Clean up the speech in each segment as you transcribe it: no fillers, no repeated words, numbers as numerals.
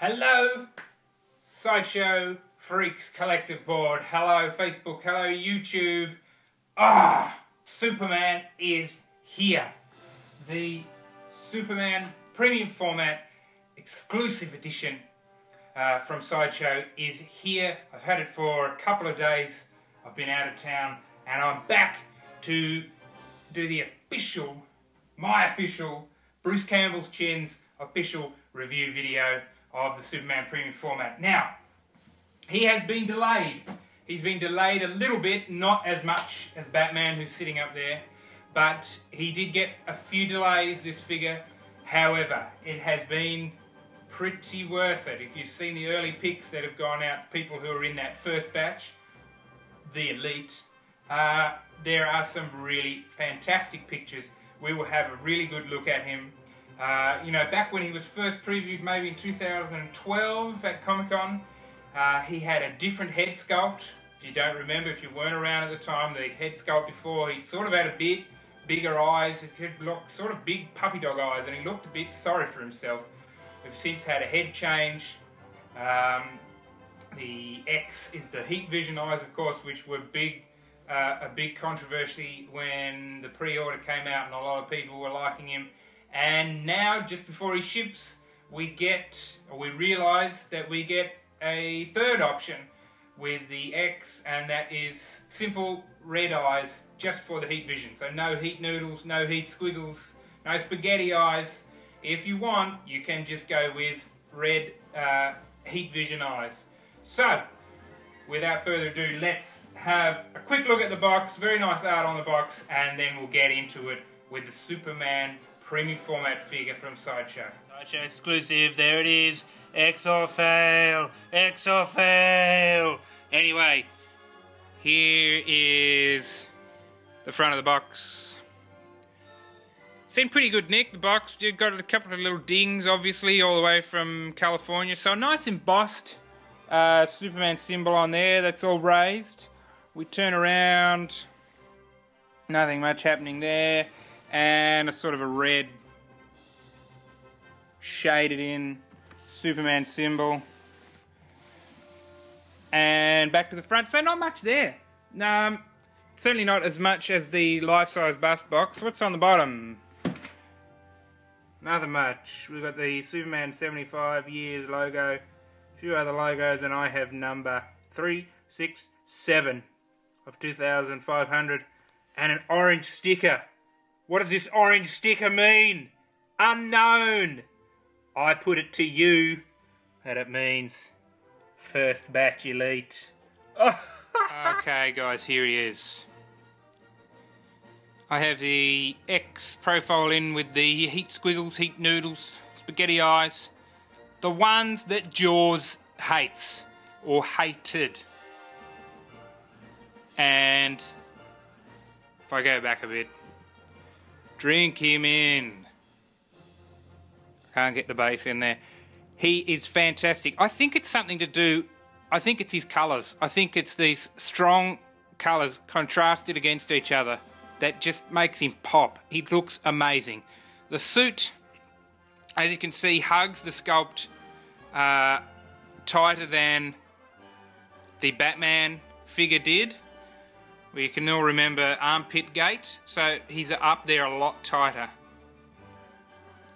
Hello, Sideshow Freaks Collective Board. Hello, Facebook. Hello, YouTube. Superman is here. The Superman Premium Format Exclusive Edition from Sideshow is here. I've had it for a couple of days. I've been out of town and I'm back to do the official, my official, Bruce Campbell's Chin's official review video of the Superman Premium Format. Now, he has been delayed. He's been delayed a little bit, not as much as Batman, who's sitting up there, but he did get a few delays, this figure. However, it has been pretty worth it. If you've seen the early pics that have gone out, people who are in that first batch, the Elite, there are some really fantastic pictures. We will have a really good look at him. You know, back when he was first previewed, maybe in 2012 at Comic-Con, he had a different head sculpt. If you don't remember, if you weren't around at the time, the head sculpt before, he sort of had a bit bigger eyes. It looked sort of big puppy dog eyes, and he looked a bit sorry for himself. We've since had a head change. The X is the heat vision eyes, of course, which were a big controversy when the pre-order came out, and a lot of people were liking him. And now, just before he ships, we realise that we get a third option with the X, and that is simple red eyes just for the heat vision. So no heat noodles, no heat squiggles, no spaghetti eyes. If you want, you can just go with red heat vision eyes. So, without further ado, let's have a quick look at the box. Very nice art on the box, and then we'll get into it with the Superman Premium Format figure from Sideshow. Sideshow exclusive, there it is. X or fail, X or fail. Anyway, here is the front of the box. It's in pretty good nick, the box. You've got a couple of little dings, obviously, all the way from California. So a nice embossed Superman symbol on there, that's all raised. We turn around, nothing much happening there. And a sort of a red shaded in Superman symbol. And back to the front, so not much there. Certainly not as much as the life-size bust box. What's on the bottom? Nothing much. We've got the Superman 75 years logo, a few other logos, and I have number 367 of 2,500, and an orange sticker. What does this orange sticker mean? Unknown. I put it to you that it means first batch Elite. Okay guys, here he is. I have the X profile in with the heat squiggles, heat noodles, spaghetti eyes. The ones that Jaws hates, or hated. And if I go back a bit, drink him in. Can't get the bass in there. He is fantastic. I think it's something to do, I think it's his colours. I think it's these strong colours contrasted against each other that just makes him pop. He looks amazing. The suit, as you can see, hugs the sculpt tighter than the Batman figure did. We can all remember armpit gate, so he's up there a lot tighter.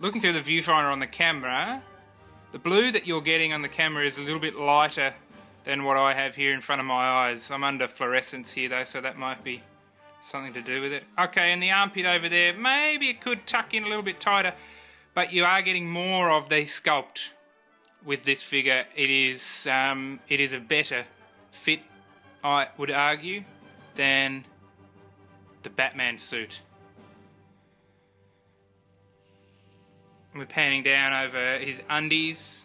Looking through the viewfinder on the camera, the blue that you're getting on the camera is a little bit lighter than what I have here in front of my eyes. I'm under fluorescence here though, so that might be something to do with it. Okay, and the armpit over there, maybe it could tuck in a little bit tighter, but you are getting more of the sculpt with this figure. It is a better fit, I would argue, than the Batman suit. We're panning down over his undies.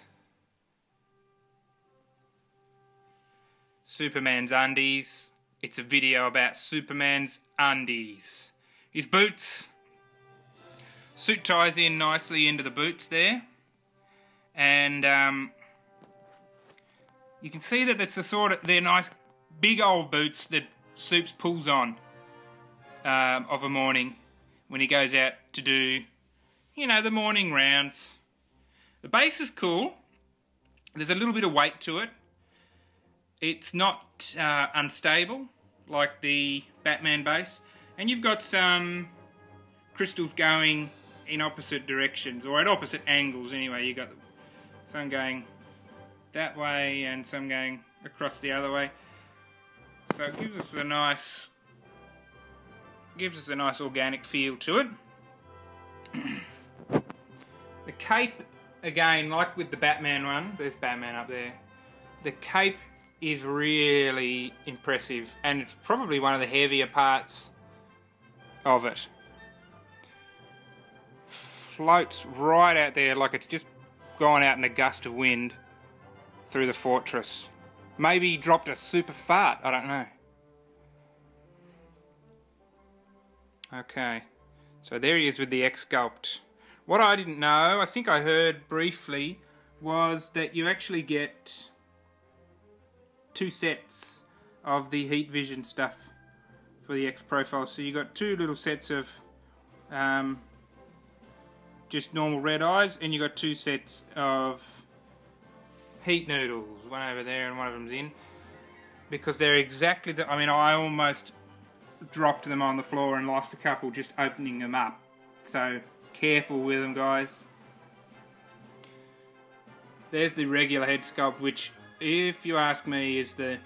Superman's undies. It's a video about Superman's undies. His boots. Suit ties in nicely into the boots there. And you can see that it's they're nice big old boots that Supes pulls on of a morning when he goes out to do, you know, the morning rounds. The base is cool. There's a little bit of weight to it. It's not unstable like the Batman base. And you've got some crystals going in opposite directions, or at opposite angles anyway. You've got some going that way and some going across the other way. So it gives us a nice organic feel to it. The cape, again, like with the Batman one, there's Batman up there. The cape is really impressive, and it's probably one of the heavier parts of it. Floats right out there like it's just gone out in a gust of wind through the fortress. Maybe dropped a super fart, I don't know. Okay, so there he is with the X-Sculpt. What I didn't know, I think I heard briefly, was that you actually get 2 sets of the heat vision stuff for the X profile. So you got 2 little sets of just normal red eyes, and you got 2 sets of heat noodles, one over there and one of them's in, because they're exactly the, I mean, I almost dropped them on the floor and lost a couple just opening them up, so careful with them, guys. There's the regular head sculpt, which, if you ask me, is the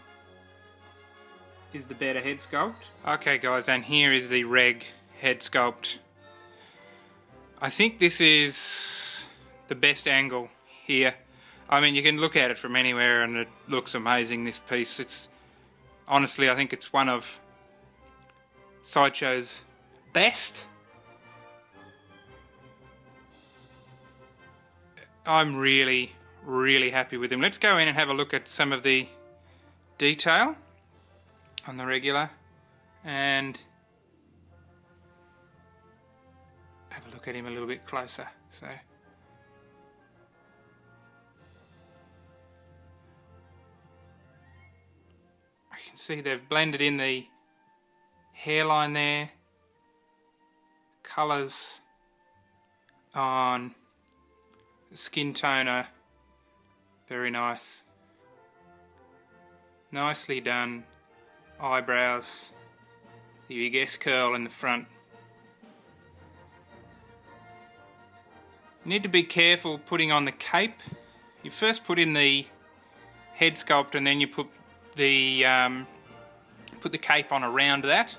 better head sculpt. Okay guys, and here is the reg head sculpt. I think this is the best angle here. I mean, you can look at it from anywhere and it looks amazing, this piece. It's honestly, I think it's one of Sideshow's best. I'm really happy with him. Let's go in and have a look at some of the detail on the regular and have a look at him a little bit closer. So I can see they've blended in the hairline there, colours on the skin toner, very nice, nicely done. Eyebrows, the big S curl in the front. You need to be careful putting on the cape. You first put in the head sculpt and then you put the cape on around that.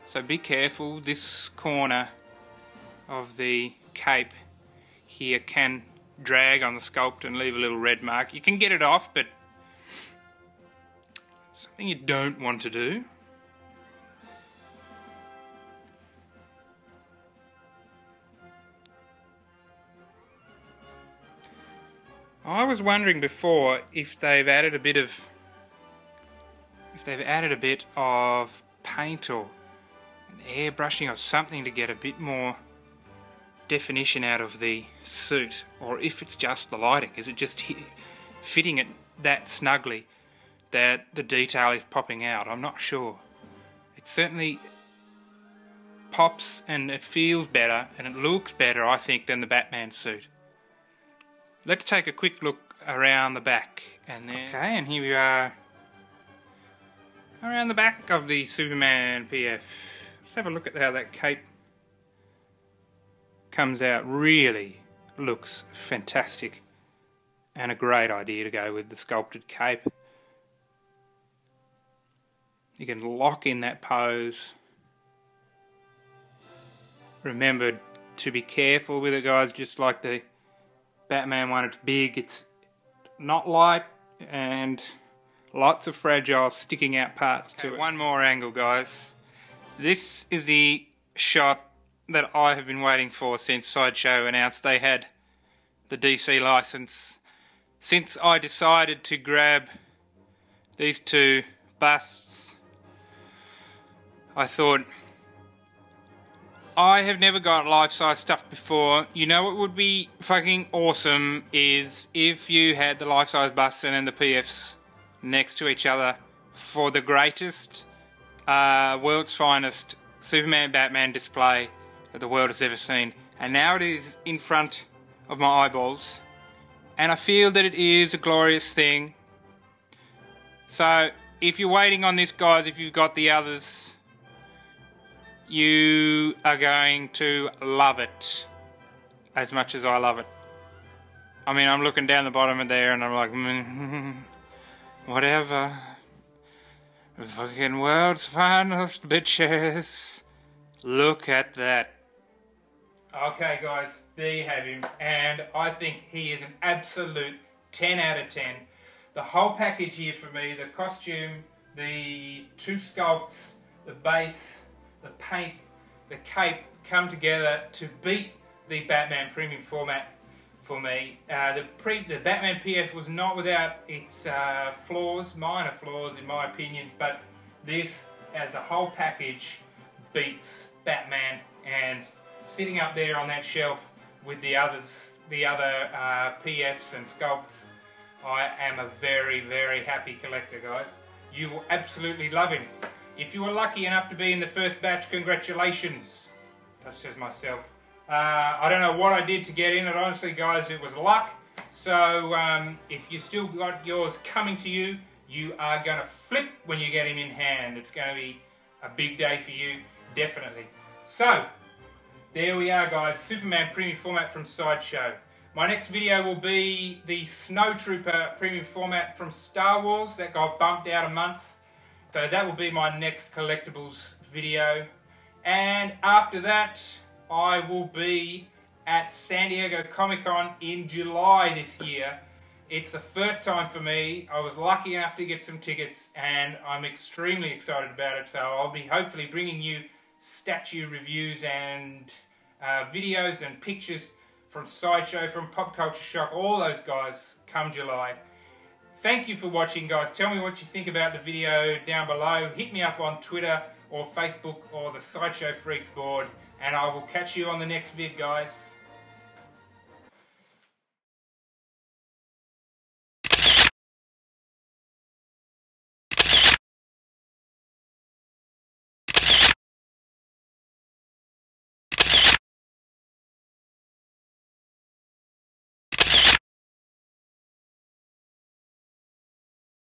So be careful. This corner of the cape here can drag on the sculpt and leave a little red mark. You can get it off, but something you don't want to do. I was wondering before if they've added a bit of paint or an airbrushing or something to get a bit more definition out of the suit, or if it's just the lighting. Is it just fitting it that snugly that the detail is popping out? I'm not sure. It certainly pops and it feels better and it looks better, I think, than the Batman suit. Let's take a quick look around the back, and then okay, and here we are around the back of the Superman PF. Let's have a look at how that cape comes out. Really looks fantastic, and a great idea to go with the sculpted cape. You can lock in that pose. Remember to be careful with it, guys, just like the Batman one. It's big, it's not light, and lots of fragile sticking out parts to it. One more angle, guys. This is the shot that I have been waiting for since Sideshow announced they had the DC license. Since I decided to grab these 2 busts, I thought, I have never got life-size stuff before. You know what would be fucking awesome is if you had the life-size busts and then the PFs next to each other for the greatest, world's finest Superman Batman display that the world has ever seen. And now it is in front of my eyeballs, and I feel that it is a glorious thing. So if you're waiting on this, guys, if you've got the others, you are going to love it as much as I love it. I mean, I'm looking down the bottom of there and I'm like, whatever. Fucking world's finest bitches. Look at that. Okay, guys, there you have him. And I think he is an absolute 10 out of 10. The whole package here for me, the costume, the 2 sculpts, the base, the paint, the cape, come together to beat the Batman premium format for me. The Batman PF was not without its flaws, minor flaws in my opinion, but this as a whole package beats Batman, and sitting up there on that shelf with the other PFs and sculpts, I am a very, very happy collector, guys. You will absolutely love him. If you were lucky enough to be in the first batch, congratulations. That says myself. I don't know what I did to get in it, honestly, guys. It was luck. So if you still got yours coming to you, you are going to flip when you get him in hand. It's going to be a big day for you, definitely. So there we are, guys. Superman premium format from Sideshow. My next video will be the Snow Trooper premium format from Star Wars. That got bumped out a month. So that will be my next collectibles video. And after that, I will be at San Diego Comic-Con in July this year. It's the first time for me. I was lucky enough to get some tickets and I'm extremely excited about it. So I'll be hopefully bringing you statue reviews and videos and pictures from Sideshow, from Pop Culture Shock, all those guys come July. Thank you for watching, guys. Tell me what you think about the video down below. Hit me up on Twitter or Facebook or the Sideshow Freaks board, and I will catch you on the next vid, guys.